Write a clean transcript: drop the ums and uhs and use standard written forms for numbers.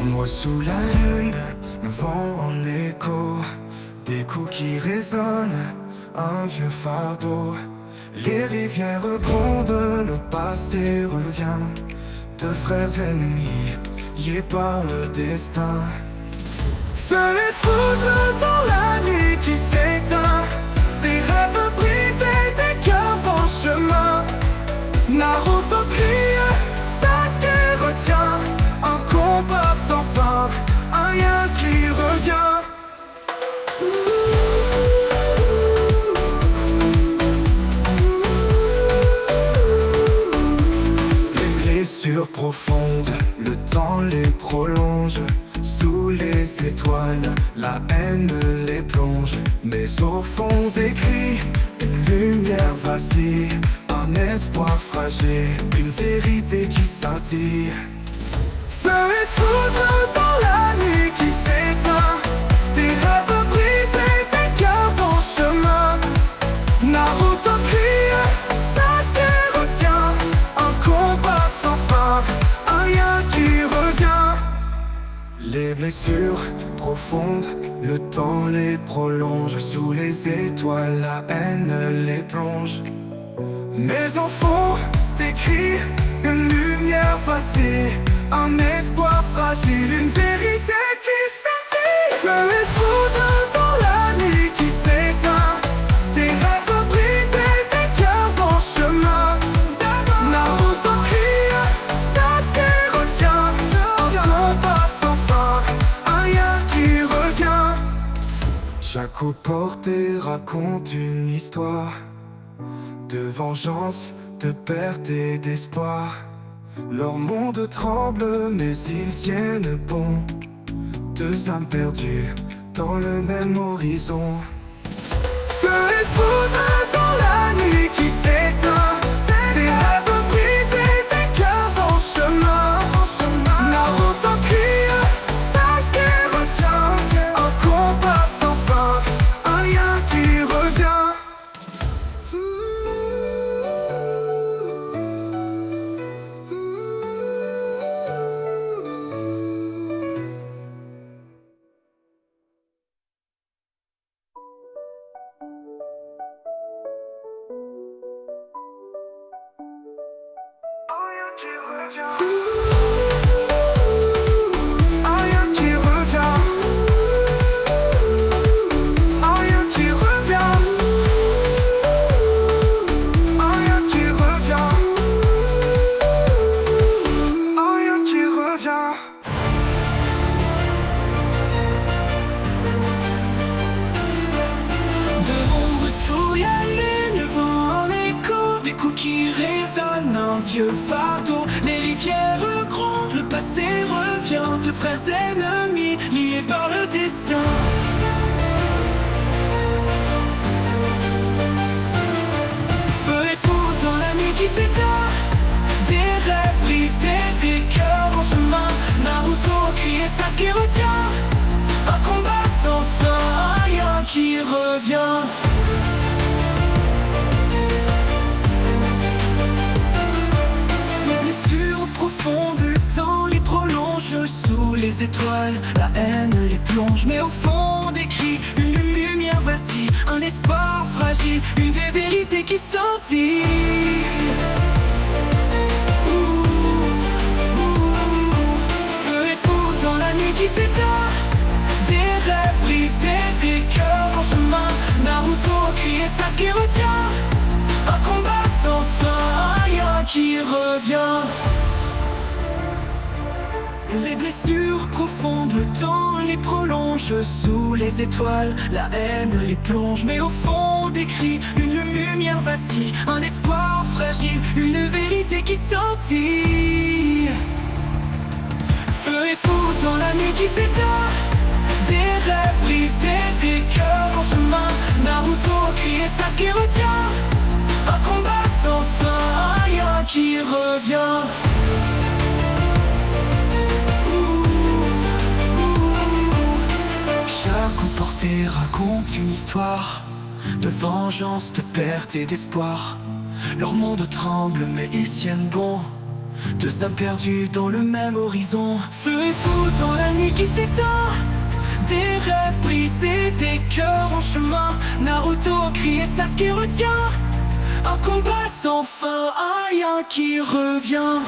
Sombre sous la lune, le vent en écho, des coups qui résonnent, un vieux fardeau. Les rivières grondent, le passé revient, deux frères ennemis, liés par le destin. Feu et foudre dans la nuit qui s'éteint, des rêves brisés, des cœurs en chemin. Naruto crie, Sasuke retient, un combat sans fin, un rien qui revient. Les blessures profondes, le temps les prolonge. Sous les étoiles, la haine les plonge. Mais au fond des cris, une lumière vacille, un espoir fragile, une vérité qui scintille. Feu et foudre dans la nuit qui s'éteint, des rêves brisés, des cœurs en chemin. Naruto crie, Sasuke retient, un combat sans fin, un rien qui revient. Les blessures profondes, le temps les prolonge. Sous les étoiles, la haine les plonge. Mais au fond des cris, une lumière vacille, un espoir fragile, une vérité qui scintille. Feu et foudre dans la nuit qui s'éteint, des rêves brisés, des cœurs en chemin. Naruto crie, Sasuke retient, un combat sans fin, un rien qui revient. Chaque coup porté raconte une histoire de vengeance, de perte et d'espoir. Leur monde tremble mais ils tiennent bon, deux âmes perdues dans le même horizon. Feu et foudre dans la nuit qui s'éteint, des rêves brisés, des cœurs en chemin. Naruto crie, Sasuke retient, un combat sans fin, un rien qui revient. Vieux fardeau, les rivières grondent, le passé revient, deux frères ennemis, liés par le destin. Feu et foudre dans la nuit qui s'éteint, des rêves brisés, des cœurs en chemin. Naruto crie et Sasuke retient, un combat sans fin, un rien qui revient. Profonde, le temps les prolonge. Sous les étoiles, la haine les plonge. Mais au fond des cris, une lumière vacille, un espoir fragile, une vérité qui scintille. Feu et foudre dans la nuit qui s'éteint, des rêves brisés, des cœurs en chemin. Naruto crie et Sasuke retient, un combat sans fin, un rien qui revient. Les blessures profondes, le temps les prolonge. Sous les étoiles, la haine les plonge. Mais au fond des cris, une lumière vacille, un espoir fragile, une vérité qui scintille. Feu et foudre dans la nuit qui s'éteint, des rêves brisés, des cœurs en chemin. Naruto crie et Sasuke retient, un combat sans fin, un rien qui revient. Chaque coup porté raconte une histoire de vengeance, de perte et d'espoir. Leur monde tremble mais ils tiennent bon, deux âmes perdues dans le même horizon. Feu et fou dans la nuit qui s'éteint, des rêves brisés, des cœurs en chemin. Naruto crie et Sasuke retient, un combat sans fin, un lien qui revient.